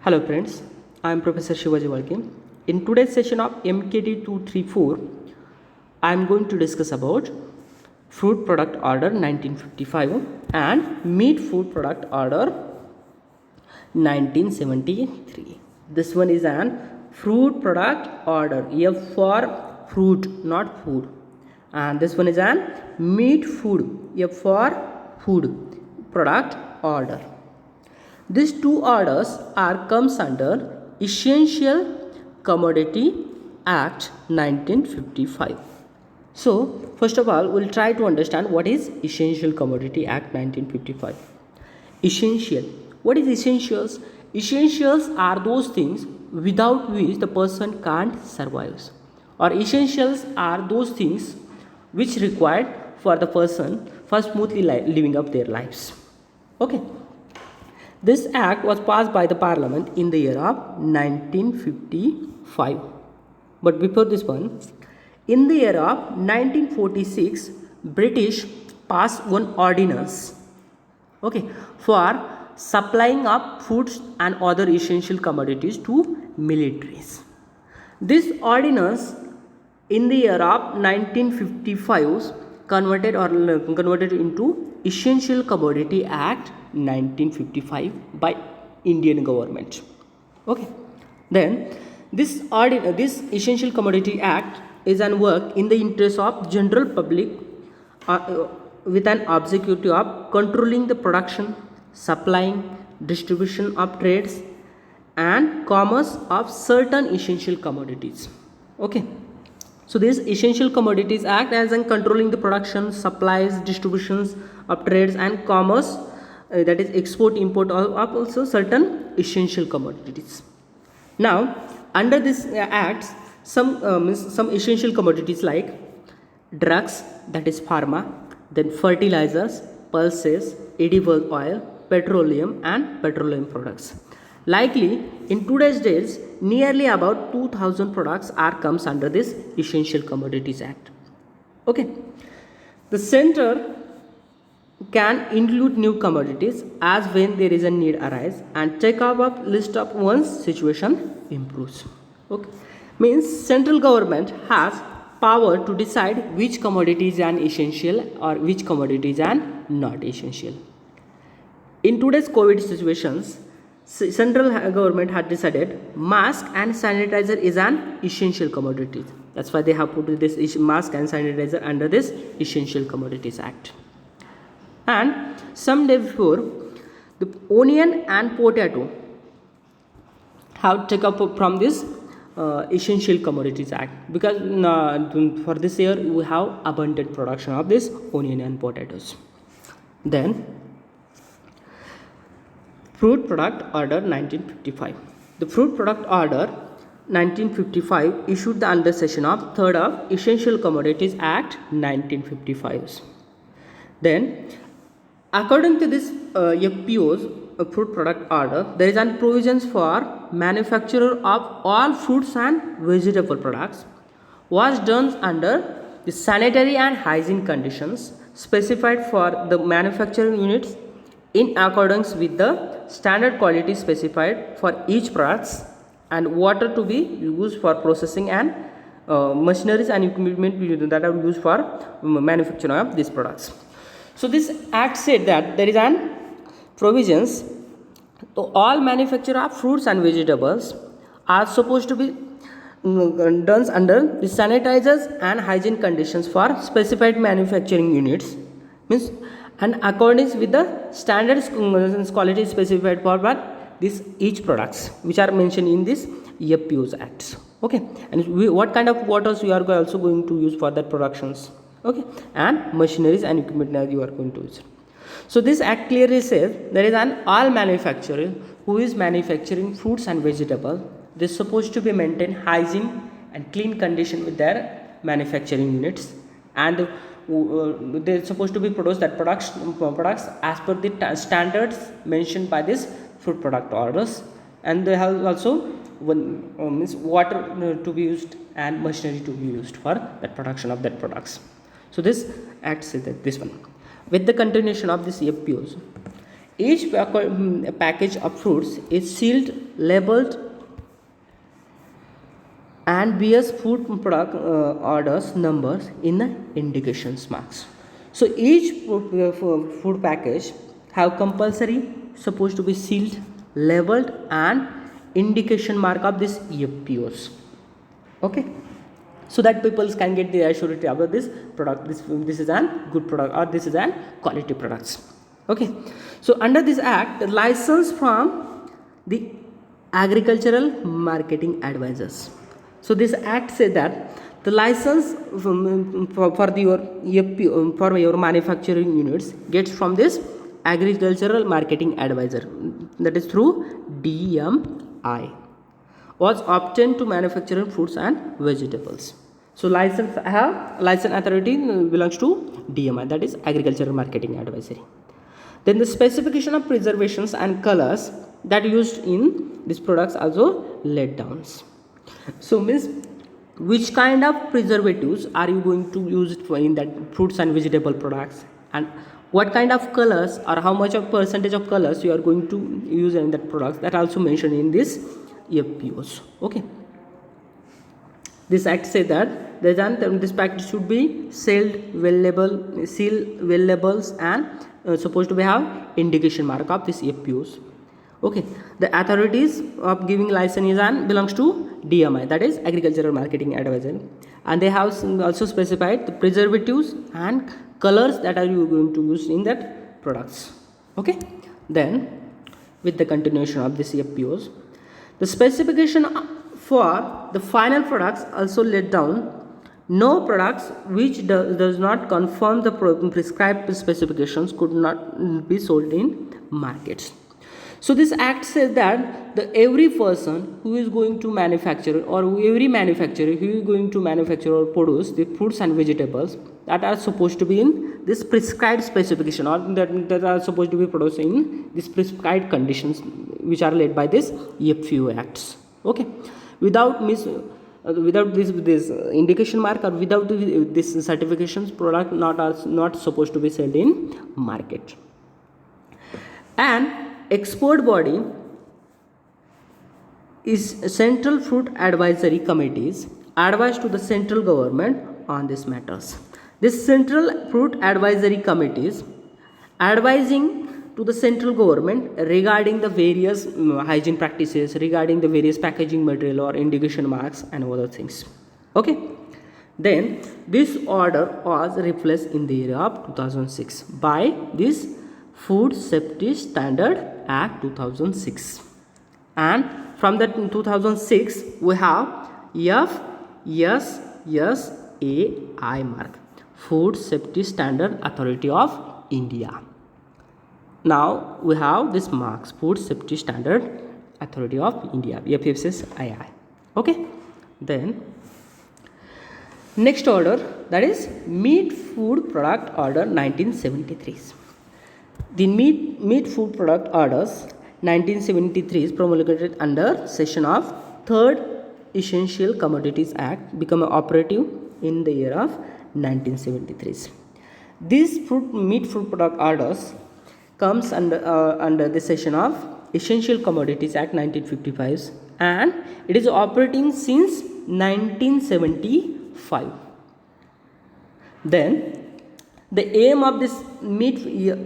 Hello friends, I am Professor Shivaji Walke. In today's session of MKT 234, I am going to discuss about Fruit Product Order 1955 and Meat Food Product Order 1973. This one is an Fruit Product Order, F for fruit, not food. And this one is an Meat Food, F for food product order. These two orders comes under Essential Commodity Act 1955. So first of all, we'll try to understand what is Essential Commodity Act 1955. Essential. What is essentials? Essentials are those things without which the person can't survive. Or essentials are those things which required for the person for smoothly living up their lives. Okay. This act was passed by the parliament in the year of 1955. But before this one, in the year of 1946, British passed one ordinance, okay, for supplying of foods and other essential commodities to militaries. This ordinance in the year of 1955 converted into Essential Commodity Act 1955 by Indian government. Okay. Then this Essential Commodity Act is an work in the interest of general public with an objective of controlling the production, supplying, distribution of trades and commerce of certain essential commodities. Okay. So this Essential Commodities Act as in controlling the production, supplies, distributions of trades and commerce, that is export import of also certain essential commodities. Now under this act some essential commodities like drugs, that is pharma, then fertilizers, pulses, edible oil, petroleum and petroleum products. Likely in today's days nearly about 2000 products comes under this Essential Commodities Act. Okay. The center can include new commodities as when there is a need arise and take up a list of once situation improves. Okay. Means central government has power to decide which commodity is an essential or which commodity is an not essential. In today's COVID situations, central government had decided mask and sanitizer is an essential commodity. That's why they have put this mask and sanitizer under this Essential Commodities Act. And some day before, the onion and potato have taken up from this Essential Commodities Act because for this year we have abundant production of this onion and potatoes. Then Fruit Product Order 1955. The Fruit Product Order 1955 issued the under section of 3rd of Essential Commodities Act 1955. Then according to this FPO's Fruit Product Order, there is an provisions for manufacturer of all fruits and vegetable products was done under the sanitary and hygiene conditions specified for the manufacturing units in accordance with the standard quality specified for each products and water to be used for processing and machineries and equipment that are used for manufacturing of these products. So this act said that there is an provisions to all manufacture of fruits and vegetables are supposed to be done under the sanitizers and hygiene conditions for specified manufacturing units, means and accordance with the standards quality specified for this each products which are mentioned in this FPO's acts. Okay. And what kind of waters we are also going to use for that productions. Okay. And machineries and equipment that you are going to use. So this act clearly says there is an all manufacturer who is manufacturing fruits and vegetables. They are supposed to be maintain hygiene and clean condition with their manufacturing units, and they are supposed to be produce that products as per the standards mentioned by this Fruit Product Orders, and they have also means water to be used and machinery to be used for that production of that products. So this act says that this one with the continuation of this FPOs, each package of fruits is sealed labeled and bears food product orders numbers in the indications marks. So each food package have compulsory supposed to be sealed, labeled and indication mark of this FPOs. Okay, so that people can get the assurity about this product, this is an good product or this is an quality products. Okay, so under this act, the license from the agricultural marketing advisors. So this act said that the license for your FPO, for your manufacturing units gets from this agricultural marketing advisor, that is through DMI, was obtained to manufacture fruits and vegetables. So license authority belongs to DMI, that is agricultural marketing advisory. Then the specification of preservations and colors that used in these products also laid down. So means which kind of preservatives are you going to use it for in that fruits and vegetable products, and what kind of colors or how much of percentage of colors you are going to use in that products, that also mentioned in this FPOs. Okay, this act say that this package should be sealed well labels and supposed to be have indication mark of this FPOs. Okay, the authorities of giving license and belongs to DMI, that is agricultural marketing advisor, and they have also specified the preservatives and colors that are you going to use in that products. Okay, then with the continuation of this FPOs, the specification for the final products also laid down. No products which does not confirm the prescribed specifications could not be sold in markets. So this act says that every person who is going to manufacture, or every manufacturer who is going to manufacture or produce the fruits and vegetables that are supposed to be in this prescribed specification, or that are supposed to be produced in this prescribed conditions which are laid by this FPO acts. Okay, without this indication mark or without this certifications, product not supposed to be sold in market. And export body is Central Fruit Advisory Committees advised to the central government on these matters. This Central Fruit Advisory Committees advising to the central government regarding the various hygiene practices, regarding the various packaging material or indication marks and other things. Okay, then this order was replaced in the year of 2006 by this Food Safety Standard Act 2006, and from that in 2006 we have FSSAI mark, Food Safety Standard Authority of India. Now we have this marks, Food Safety Standard Authority of India, FSSAI. Okay, then next order, that is Meat Food Product Order 1973. The meat food product orders 1973 is promulgated under section of 3rd Essential Commodities Act, become operative in the year of 1973. These meat food product orders comes under the section of Essential Commodities Act 1955, and it is operating since 1975. Then the aim of this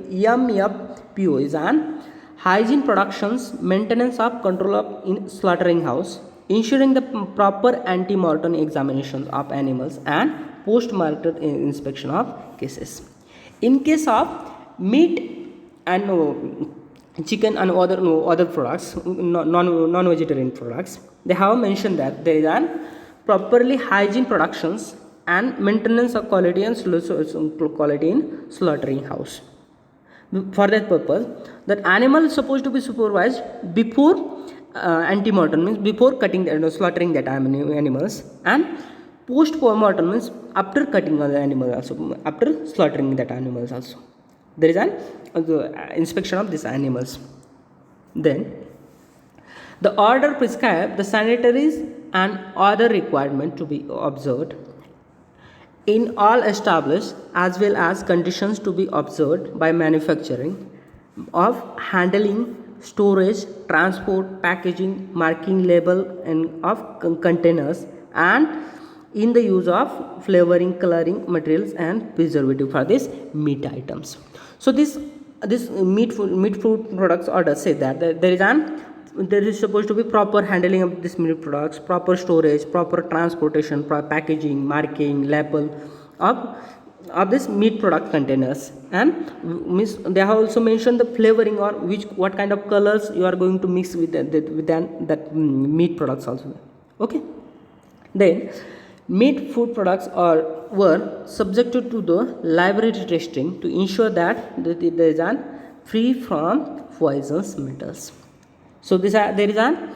FPO is on hygiene productions, maintenance of control of in slaughtering house, ensuring the proper anti-mortem examinations of animals and post-mortem inspection of cases. In case of meat and chicken and other products, non-vegetarian products, they have mentioned that there is an properly hygiene productions and maintenance of quality and quality in slaughtering house. For that purpose, that animal is supposed to be supervised before anti-mortem, means before cutting slaughtering that animals, and post-mortem means after cutting the animal, also after slaughtering that animals also there is an inspection of these animals. Then the order prescribed the sanitaries and other requirement to be observed in all established, as well as conditions to be observed by manufacturing of handling storage, transport, packaging, marking, label and of containers, and in the use of flavoring, coloring materials and preservative for these meat items. So this meat food products order say that there is supposed to be proper handling of this meat products, proper storage, proper transportation, packaging, marking, label of this meat product containers, and they have also mentioned the flavoring or what kind of colors you are going to mix with that meat products also. Okay, then meat food products were subjected to the laboratory testing to ensure that there is an free from poisonous metals. So there is an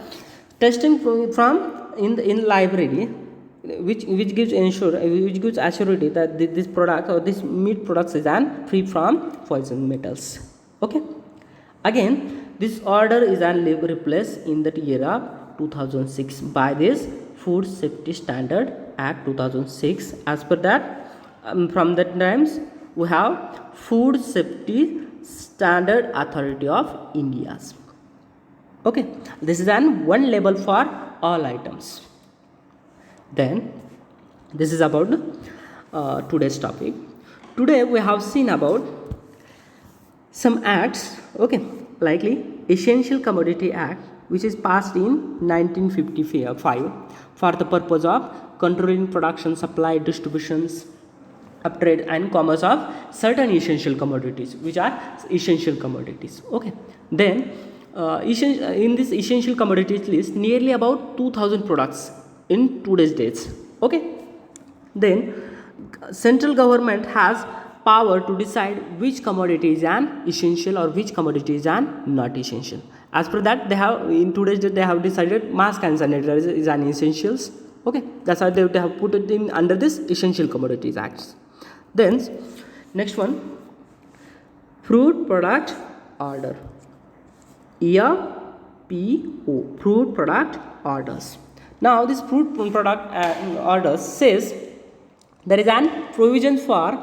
testing from in library which gives assurity that this product or this meat products is free from poison metals. Okay, again this order is replaced in the year of 2006 by this Food Safety Standard Act 2006. As per that, from that times we have Food Safety Standard Authority of India. Okay, this is one label for all items. Then this is about today's topic. Today we have seen about some acts, okay, likely Essential Commodity Act, which is passed in 1955 for the purpose of controlling production, supply, distributions, trade and commerce of certain essential commodities, which are essential commodities. Okay, then in this essential commodities list, nearly about 2000 products in today's dates. Okay, then central government has power to decide which commodity is an essential or which commodity is an not essential. As per that, they have in today's date they have decided mask and sanitizer is an essentials. Okay, that's why they have put it in under this Essential Commodities Acts. Then next one, Fruit Product Order, FPO, Fruit Product Orders. Now this fruit product order says there is an provision for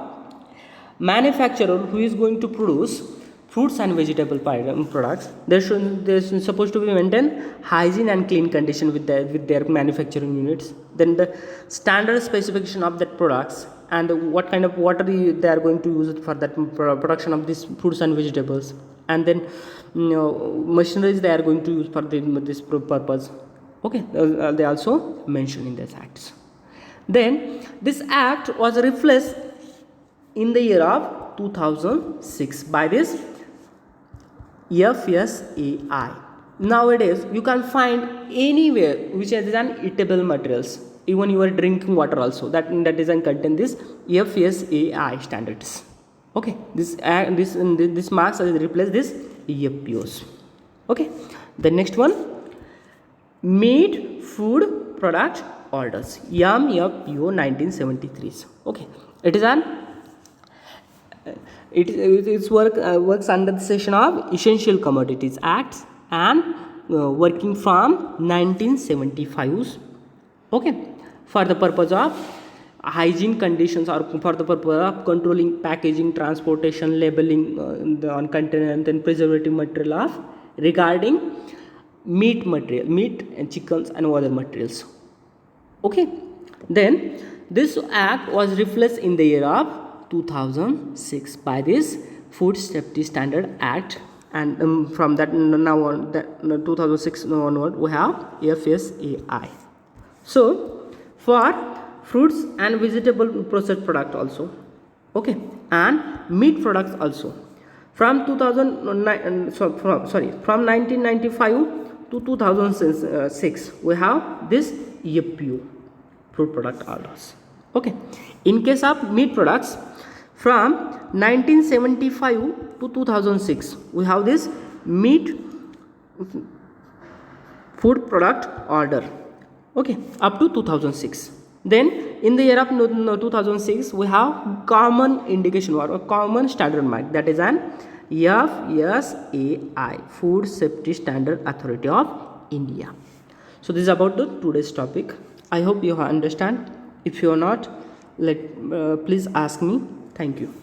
manufacturer who is going to produce fruits and vegetable products. They're supposed to be maintain hygiene and clean condition with their manufacturing units. Then the standard specification of that products and what kind of water they are going to use for that production of these fruits and vegetables, and then machineries they are going to use for this purpose. Okay, they also mentioned in these acts. Then this act was replaced in the year of 2006 by this FSAI. Nowadays you can find anywhere which is an eatable materials, even your drinking water also that doesn't contain this FSAI standards. Okay, this marks has replaced this FPOs. Okay, the next one, Meat Food Product Orders, MFPO 1973. Okay, it is an works under the section of Essential Commodities Acts and working from 1975. Okay, for the purpose of hygiene conditions or for the purpose of controlling packaging, transportation, labeling on container and then preservative material of regarding meat and chickens and other materials. Okay, then this act was replaced in the year of 2006 by this Food Safety Standard Act, and from that now on, 2006 onward we have FSAI. So for fruits and vegetable processed product also, okay, and meat products also, from 1995 to 2006 we have this FPO, Fruit Product Orders. Okay, in case of meat products, from 1975 to 2006 we have this Meat Food Product Order. Okay, up to 2006. Then in the year of 2006 we have common indication or a common standard mark, that is an FSAI, Food Safety Standard Authority of India. So this is about today's topic. I hope you understand. If you are not, please ask me. Thank you.